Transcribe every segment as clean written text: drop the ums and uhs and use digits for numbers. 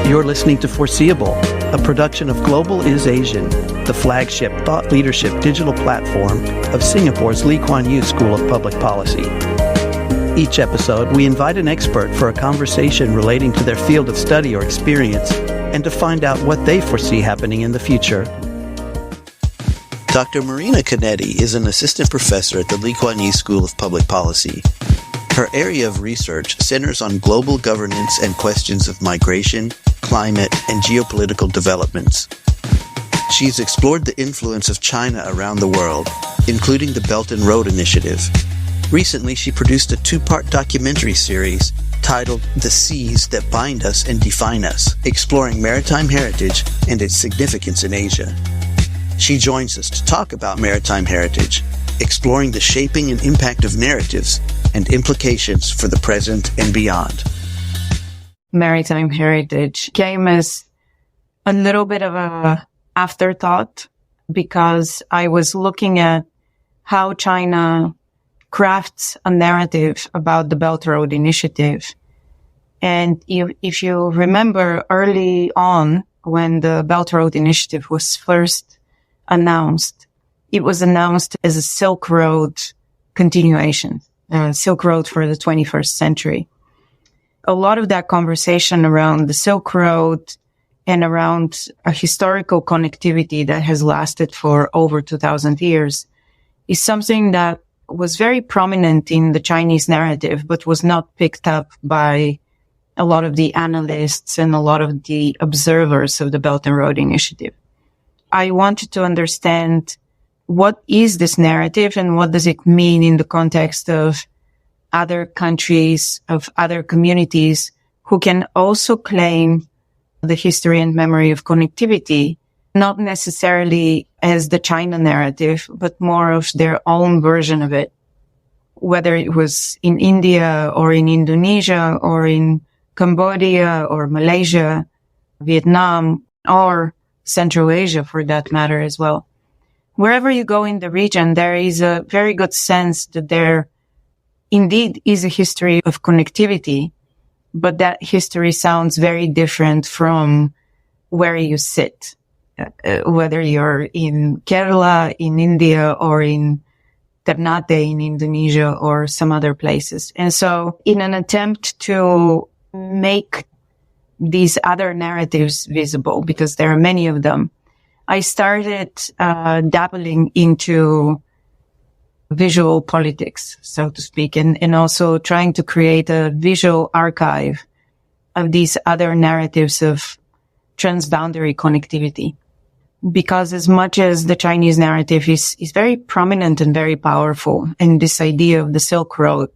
You're listening to Foreseeable, a production of Global is Asian, the flagship thought leadership digital platform of Singapore's Lee Kuan Yew School of Public Policy. Each episode, we invite an expert for a conversation relating to their field of study or experience and to find out what they foresee happening in the future. Dr. Marina Kaneti is an assistant professor at the Lee Kuan Yew School of Public Policy. Her area of research centers on global governance and questions of migration, climate, and geopolitical developments. She's explored the influence of China around the world, including the Belt and Road Initiative. Recently, she produced a two-part documentary series titled The Seas That Bind Us and Define Us, exploring maritime heritage and its significance in Asia. She joins us to talk about maritime heritage, exploring the shaping and impact of narratives and implications for the present and beyond. Maritime heritage came as a little bit of a afterthought because I was looking at how China crafts a narrative about the Belt Road Initiative. And if you remember early on when the Belt Road Initiative was first announced, it was announced as a Silk Road continuation, Silk Road for the 21st century. A lot of that conversation around the Silk Road and around a historical connectivity that has lasted for over 2,000 years is something that was very prominent in the Chinese narrative, but was not picked up by a lot of the analysts and a lot of the observers of the Belt and Road Initiative. I wanted to understand what is this narrative and what does it mean in the context of other countries, of other communities who can also claim the history and memory of connectivity, not necessarily as the China narrative, but more of their own version of it, whether it was in India or in Indonesia or in Cambodia or Malaysia, Vietnam, or Central Asia for that matter as well. Wherever you go in the region, there is a very good sense that there indeed is a history of connectivity, but that history sounds very different from where you sit. Whether you're in Kerala, in India, or in Ternate in Indonesia or some other places. And so in an attempt to make these other narratives visible, because there are many of them, I started dabbling into visual politics, so to speak, and also trying to create a visual archive of these other narratives of transboundary connectivity. Because as much as the Chinese narrative is very prominent and very powerful, and this idea of the Silk Road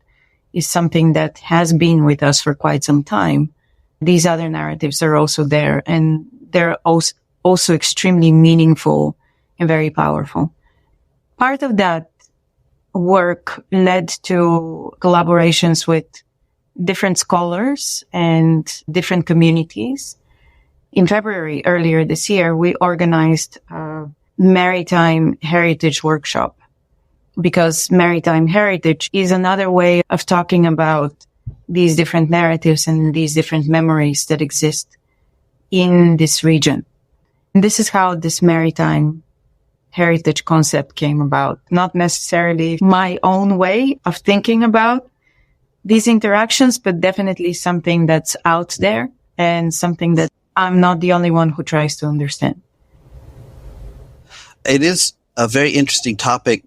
is something that has been with us for quite some time, these other narratives are also there, and they're also extremely meaningful and very powerful. Part of that work led to collaborations with different scholars and different communities. In February, earlier this year, we organized a maritime heritage workshop, because maritime heritage is another way of talking about these different narratives and these different memories that exist in this region. And this is how this maritime heritage concept came about. Not necessarily my own way of thinking about these interactions, but definitely something that's out there and something that I'm not the only one who tries to understand. It is a very interesting topic,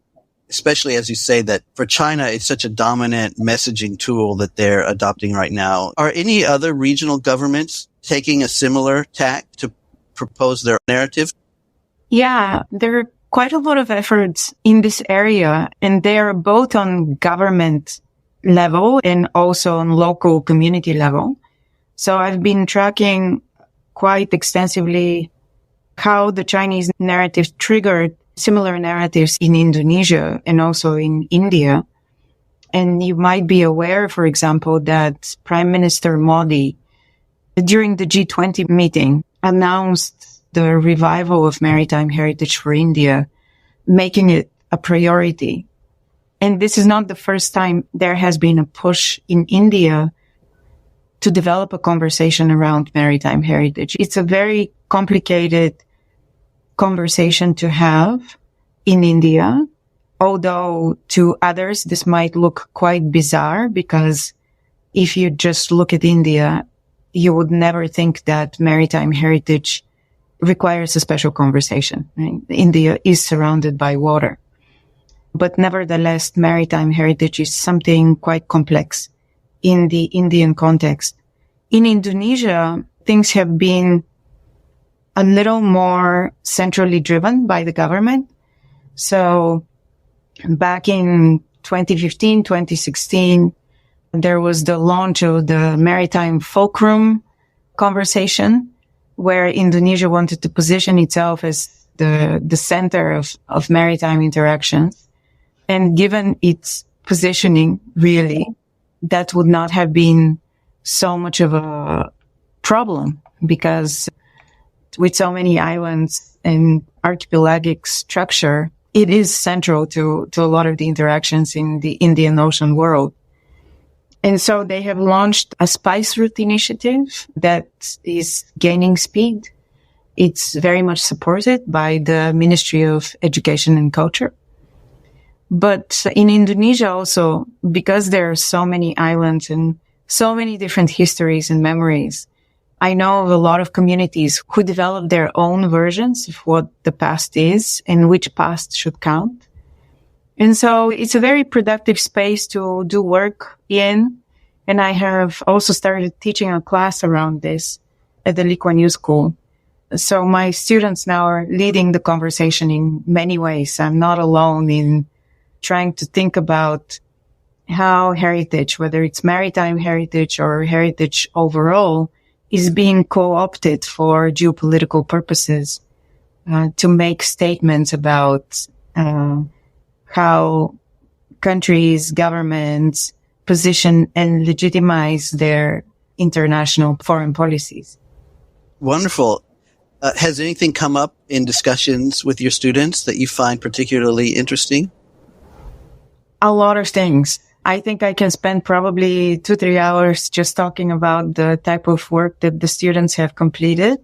especially as you say that for China, it's such a dominant messaging tool that they're adopting right now. Are any other regional governments taking a similar tack to propose their narrative? Yeah, there are quite a lot of efforts in this area, and they are both on government level and also on local community level. So I've been tracking quite extensively how the Chinese narrative triggered similar narratives in Indonesia and also in India. And you might be aware, for example, that Prime Minister Modi, during the G20 meeting, announced the revival of maritime heritage for India, making it a priority. And this is not the first time there has been a push in India to develop a conversation around maritime heritage. It's a very complicated conversation to have in India, although to others this might look quite bizarre, because if you just look at India, you would never think that maritime heritage requires a special conversation. Right? India is surrounded by water. But nevertheless, maritime heritage is something quite complex in the Indian context. In Indonesia, things have been a little more centrally driven by the government. So back in 2015, 2016, there was the launch of the Maritime Fulcrum conversation, where Indonesia wanted to position itself as the center of maritime interactions. And given its positioning, really, that would not have been so much of a problem, because with so many islands and archipelagic structure, it is central to a lot of the interactions in the Indian Ocean world. And so they have launched a spice route initiative that is gaining speed. It's very much supported by the Ministry of Education and Culture. But in Indonesia also, because there are so many islands and so many different histories and memories, I know of a lot of communities who develop their own versions of what the past is and which past should count. And so it's a very productive space to do work in. And I have also started teaching a class around this at the Lee Kuan Yew School. So my students now are leading the conversation in many ways. I'm not alone in trying to think about how heritage, whether it's maritime heritage or heritage overall, is being co-opted for geopolitical purposes, to make statements about how countries, governments position and legitimize their international foreign policies. Wonderful. Has anything come up in discussions with your students that you find particularly interesting? A lot of things. I think I can spend probably 2-3 hours just talking about the type of work that the students have completed.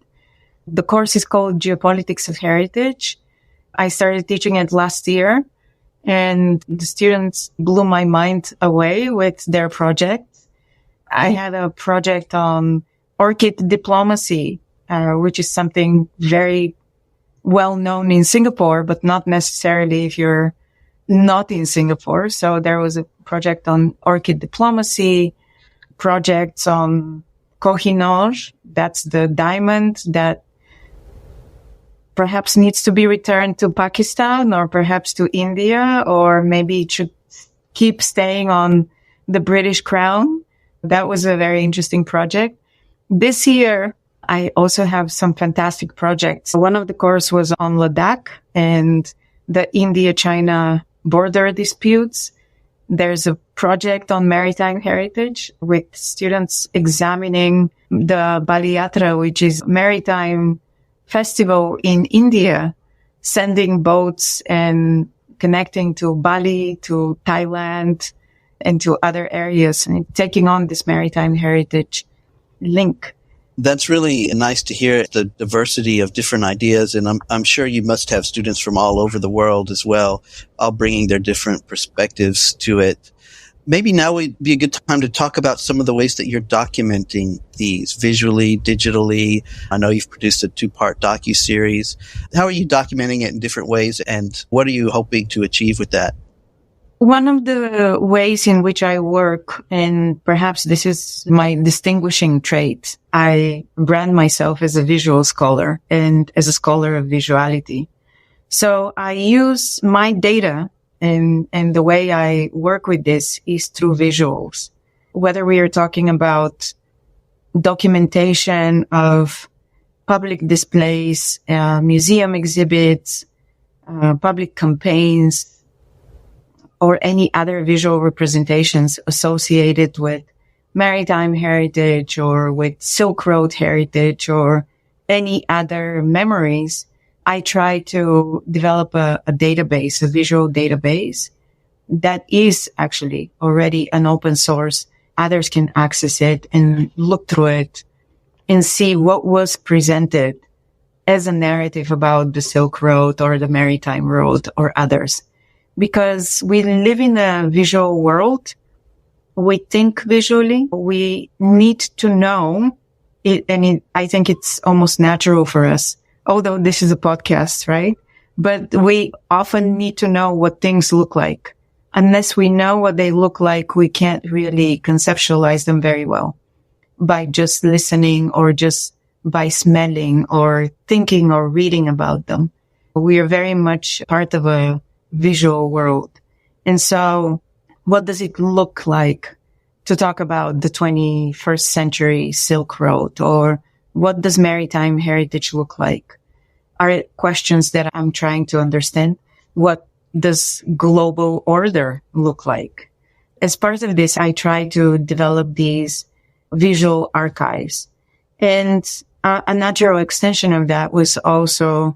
The course is called Geopolitics of Heritage. I started teaching it last year, and the students blew my mind away with their projects. I had a project on orchid diplomacy, which is something very well known in Singapore, but not necessarily if you're not in Singapore. So there was a project on orchid diplomacy, projects on Kohinoor. That's the diamond that perhaps needs to be returned to Pakistan or perhaps to India, or maybe it should keep staying on the British Crown. That was a very interesting project. This year, I also have some fantastic projects. One of the course was on Ladakh and the India-China border disputes. There's a project on maritime heritage with students examining the Bali Yatra, which is maritime festival in India, sending boats and connecting to Bali, to Thailand, and to other areas, and taking on this maritime heritage link. That's really nice to hear the diversity of different ideas, and I'm sure you must have students from all over the world as well, all bringing their different perspectives to it. Maybe now would be a good time to talk about some of the ways that you're documenting these visually, digitally. I know you've produced a 2-part docuseries. How are you documenting it in different ways, and what are you hoping to achieve with that? One of the ways in which I work, and perhaps this is my distinguishing trait, I brand myself as a visual scholar and as a scholar of visuality. So I use my data, and the way I work with this is through visuals. Whether we are talking about documentation of public displays, museum exhibits, public campaigns, or any other visual representations associated with maritime heritage or with Silk Road heritage or any other memories, I try to develop a database, a visual database that is actually already an open source others can access it and look through it and see what was presented as a narrative about the Silk Road or the Maritime Road or others. Because we live in a visual world. We think visually. We need to know it. And I think it's almost natural for us, although this is a podcast, right? But we often need to know what things look like. Unless we know what they look like, we can't really conceptualize them very well by just listening or just by smelling or thinking or reading about them. We are very much part of a visual world. And so what does it look like to talk about the 21st century Silk Road, or what does maritime heritage look like? Are questions that I'm trying to understand. What does global order look like? As part of this, I try to develop these visual archives. And a natural extension of that was also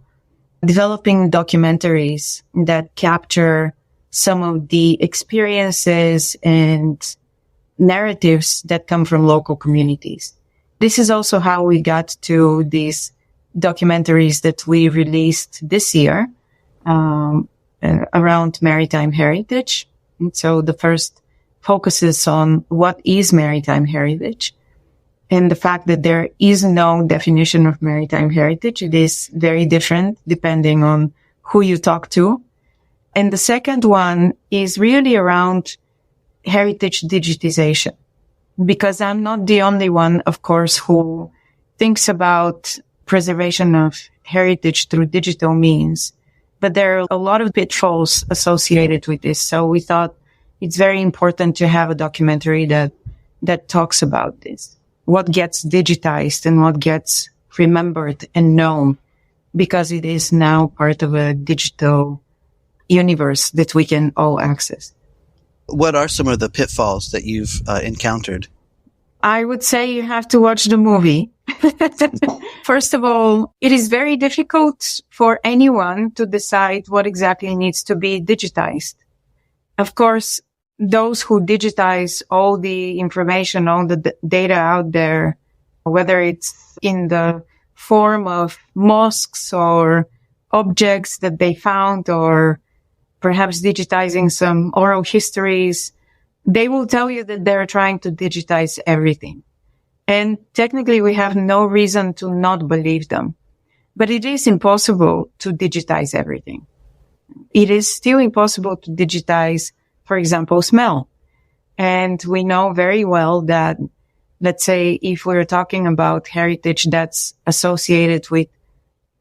developing documentaries that capture some of the experiences and narratives that come from local communities. This is also how we got to these documentaries that we released this year around maritime heritage. And so the first focuses on what is maritime heritage and the fact that there is no definition of maritime heritage. It is very different depending on who you talk to. And the second one is really around heritage digitization, because I'm not the only one, of course, who thinks about preservation of heritage through digital means. But there are a lot of pitfalls associated with this. So we thought it's very important to have a documentary that talks about this. What gets digitized and what gets remembered and known, because it is now part of a digital universe that we can all access. What are some of the pitfalls that you've encountered? I would say you have to watch the movie. First of all, it is very difficult for anyone to decide what exactly needs to be digitized. Of course, those who digitize all the information, all the data out there, whether it's in the form of mosques or objects that they found, or perhaps digitizing some oral histories, they will tell you that they're trying to digitize everything. And technically, we have no reason to not believe them. But it is impossible to digitize everything. It is still impossible to digitize, for example, smell. And we know very well that, let's say, if we're talking about heritage that's associated with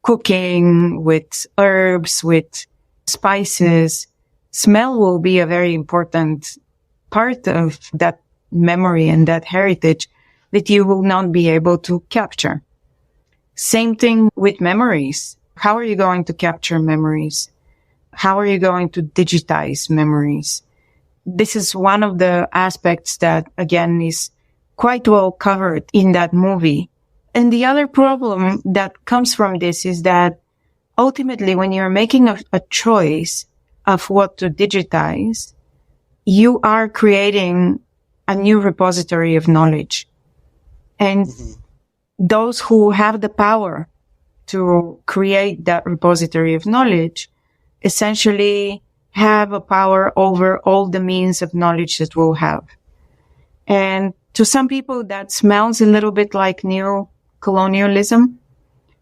cooking, with herbs, with spices, smell will be a very important part of that memory and that heritage that you will not be able to capture. Same thing with memories. How are you going to capture memories? How are you going to digitize memories? This is one of the aspects that, again, is quite well covered in that movie. And the other problem that comes from this is that ultimately, when you're making a choice of what to digitize, you are creating a new repository of knowledge. And those who have the power to create that repository of knowledge essentially have a power over all the means of knowledge that we'll have. And to some people, that smells a little bit like new colonialism,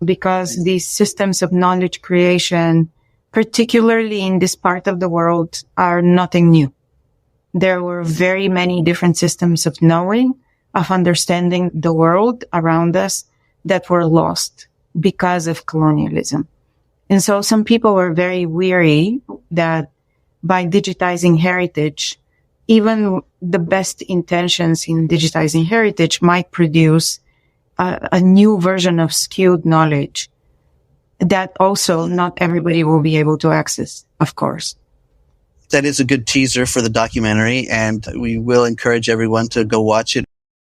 because these systems of knowledge creation, particularly in this part of the world, are nothing new. There were very many different systems of knowing, of understanding the world around us that were lost because of colonialism. And so some people were very weary that by digitizing heritage, even the best intentions in digitizing heritage might produce a new version of skewed knowledge that also not everybody will be able to access, of course. That is a good teaser for the documentary, and we will encourage everyone to go watch it.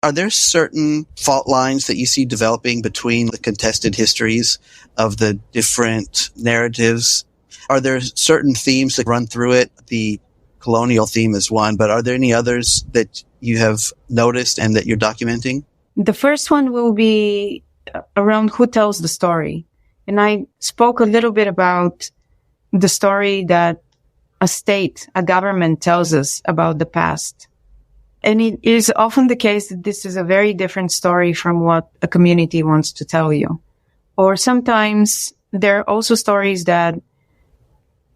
Are there certain fault lines that you see developing between the contested histories of the different narratives? Are there certain themes that run through it? The colonial theme is one, but are there any others that you have noticed and that you're documenting? The first one will be around who tells the story. And I spoke a little bit about the story that a state, a government tells us about the past. And it is often the case that this is a very different story from what a community wants to tell you. Or sometimes there are also stories that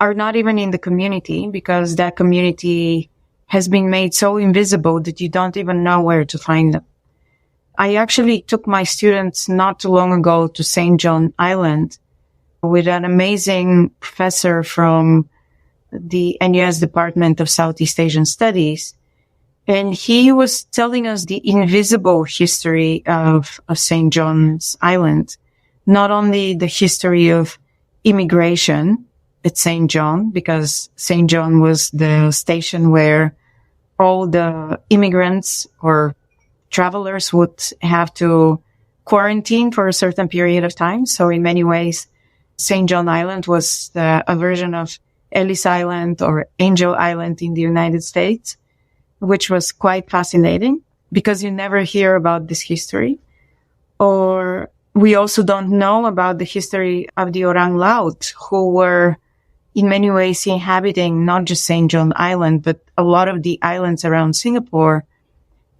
are not even in the community because that community has been made so invisible that you don't even know where to find them. I actually took my students not too long ago to St. John Island with an amazing professor from the NUS Department of Southeast Asian Studies. And he was telling us the invisible history of St. John's Island, not only the history of immigration at St. John, because St. John was the station where all the immigrants or travelers would have to quarantine for a certain period of time. So in many ways, St. John Island was a version of Ellis Island or Angel Island in the United States, which was quite fascinating because you never hear about this history. Or we also don't know about the history of the Orang Laut, who were in many ways inhabiting not just St. John Island, but a lot of the islands around Singapore,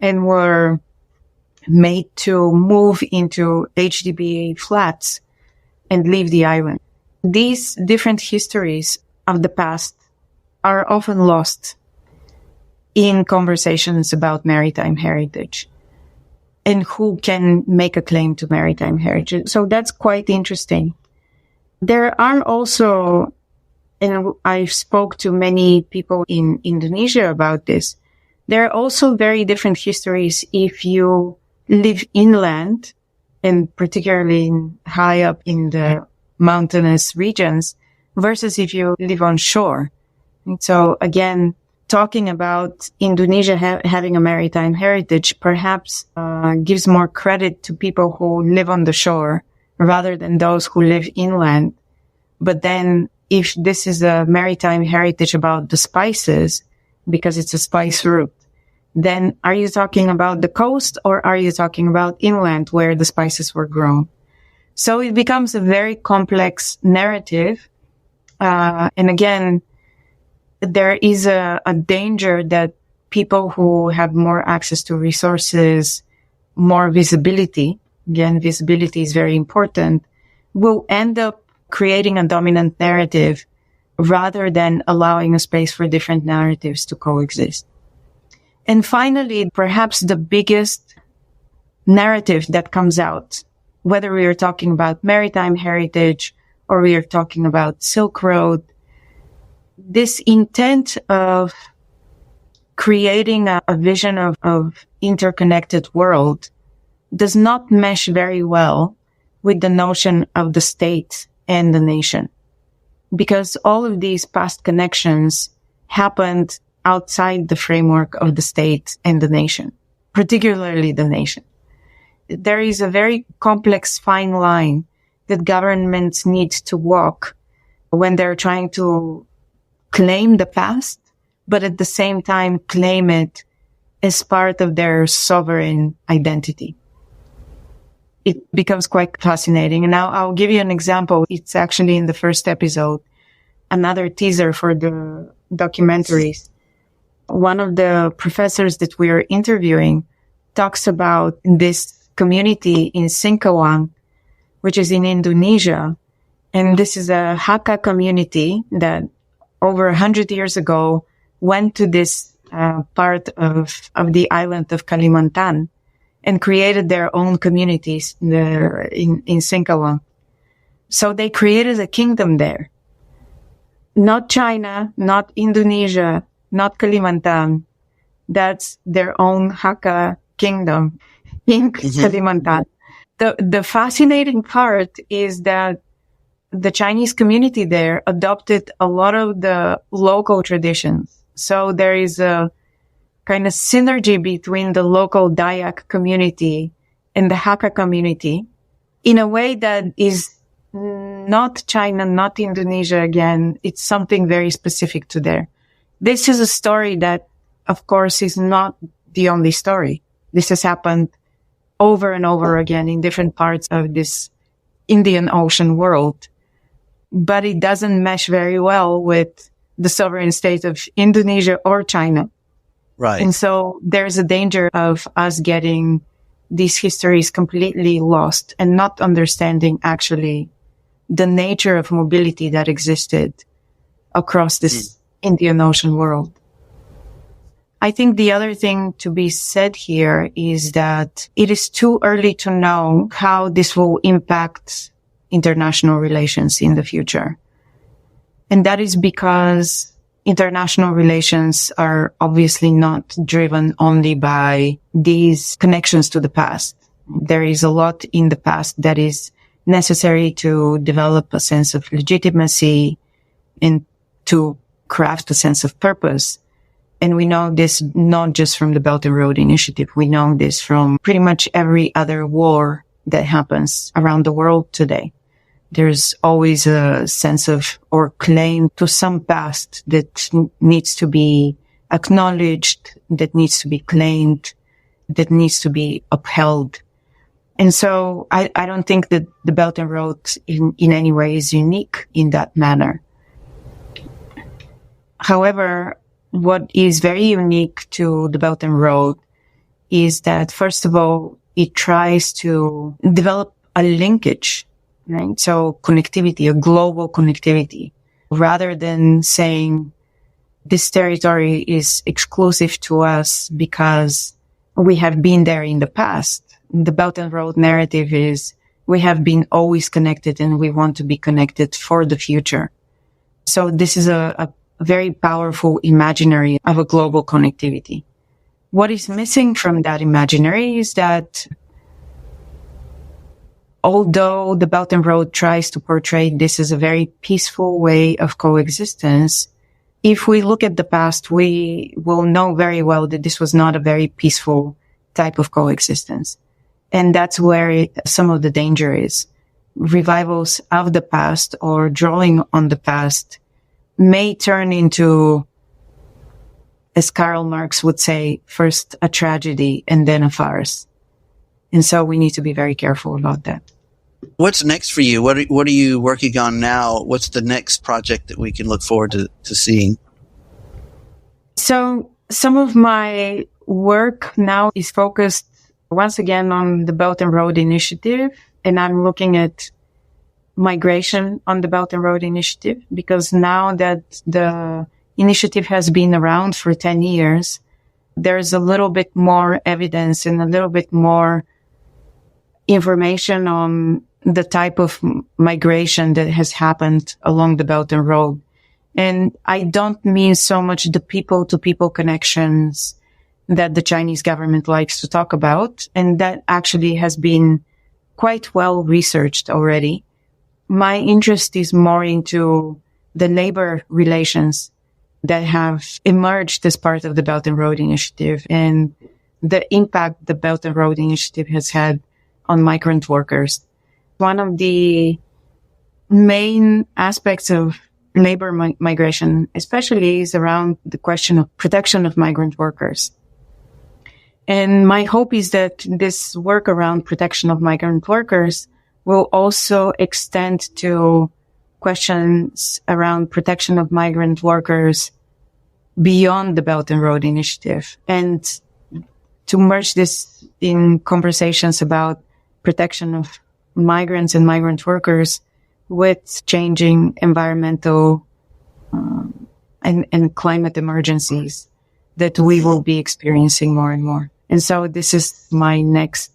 and were made to move into HDB flats and leave the island. These different histories of the past are often lost in conversations about maritime heritage and who can make a claim to maritime heritage. So that's quite interesting. There are also, and I spoke to many people in Indonesia about this, there are also very different histories if you live inland, and particularly high up in the mountainous regions, versus if you live on shore. And so again, talking about Indonesia having a maritime heritage perhaps gives more credit to people who live on the shore rather than those who live inland. But then if this is a maritime heritage about the spices, because it's a spice route, then are you talking about the coast or are you talking about inland where the spices were grown? So it becomes a very complex narrative. And again, there is a danger that people who have more access to resources, more visibility, again, visibility is very important, will end up creating a dominant narrative rather than allowing a space for different narratives to coexist. And finally, perhaps the biggest narrative that comes out, whether we are talking about maritime heritage or we are talking about Silk Road, this intent of creating a vision of interconnected world does not mesh very well with the notion of the state and the nation. Because all of these past connections happened outside the framework of the state and the nation, particularly the nation. There is a very complex fine line that governments need to walk when they're trying to claim the past, but at the same time claim it as part of their sovereign identity. It becomes quite fascinating. And now I'll give you an example. It's actually in the first episode, another teaser for the documentaries. One of the professors that we are interviewing talks about this community in Singkawang, which is in Indonesia. And this is a Hakka community that over 100 years ago went to this part of the island of Kalimantan and created their own communities there in Singkawang. So they created a kingdom there. Not China, not Indonesia, not Kalimantan. That's their own Hakka kingdom in Kalimantan. The fascinating part is that the Chinese community there adopted a lot of the local traditions. So there is a kind of synergy between the local Dayak community and the Hakka community in a way that is not China, not Indonesia again. It's something very specific to there. this is a story that, of course, is not the only story. This has happened over and over again in different parts of this Indian Ocean world, but it doesn't mesh very well with the sovereign state of Indonesia or China. Right. And so there's a danger of us getting these histories completely lost and not understanding actually the nature of mobility that existed across this Indian Ocean world. I think the other thing to be said here is that it is too early to know how this will impact international relations in the future. And that is because international relations are obviously not driven only by these connections to the past. There is a lot in the past that is necessary to develop a sense of legitimacy and to craft a sense of purpose. And we know this not just from the Belt and Road Initiative. We know this from pretty much every other war that happens around the world today. There's always a sense of or claim to some past that needs to be acknowledged, that needs to be claimed, that needs to be upheld. And so I don't think that the Belt and Road in any way is unique in that manner. However, what is very unique to the Belt and Road is that, first of all, it tries to develop a linkage, right? So connectivity, a global connectivity, rather than saying this territory is exclusive to us because we have been there in the past. The Belt and Road narrative is we have been always connected and we want to be connected for the future. So this is a very powerful imaginary of a global connectivity. What is missing from that imaginary is that although the Belt and Road tries to portray this as a very peaceful way of coexistence, if we look at the past, we will know very well that this was not a very peaceful type of coexistence. And that's where some of the danger is. Revivals of the past or drawing on the past may turn into, as Karl Marx would say, first a tragedy and then a farce. And so we need to be very careful about that. What's next for you? What are you working on now? What's the next project that we can look forward to seeing? So some of my work now is focused once again on the Belt and Road Initiative, and I'm looking at migration on the Belt and Road Initiative, because now that the initiative has been around for 10 years, there's a little bit more evidence and a little bit more information on the type of migration that has happened along the Belt and Road. And I don't mean so much the people-to-people connections that the Chinese government likes to talk about, and that actually has been quite well researched already. My interest is more into the labor relations that have emerged as part of the Belt and Road Initiative and the impact the Belt and Road Initiative has had on migrant workers. One of the main aspects of labor migration, especially, is around the question of protection of migrant workers. And my hope is that this work around protection of migrant workers will also extend to questions around protection of migrant workers beyond the Belt and Road Initiative, and to merge this in conversations about protection of migrants and migrant workers with changing environmental and climate emergencies that we will be experiencing more and more. And so this is my next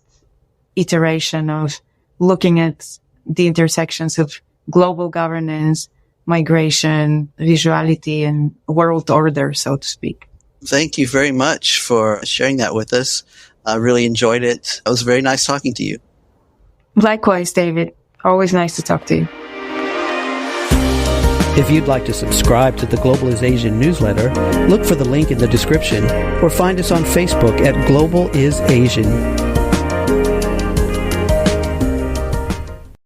iteration of looking at the intersections of global governance, migration, visuality, and world order, so to speak. Thank you very much for sharing that with us. I really enjoyed it. It was very nice talking to you. Likewise, David. Always nice to talk to you. If you'd like to subscribe to the Global is Asian newsletter, look for the link in the description or find us on Facebook at Global is Asian.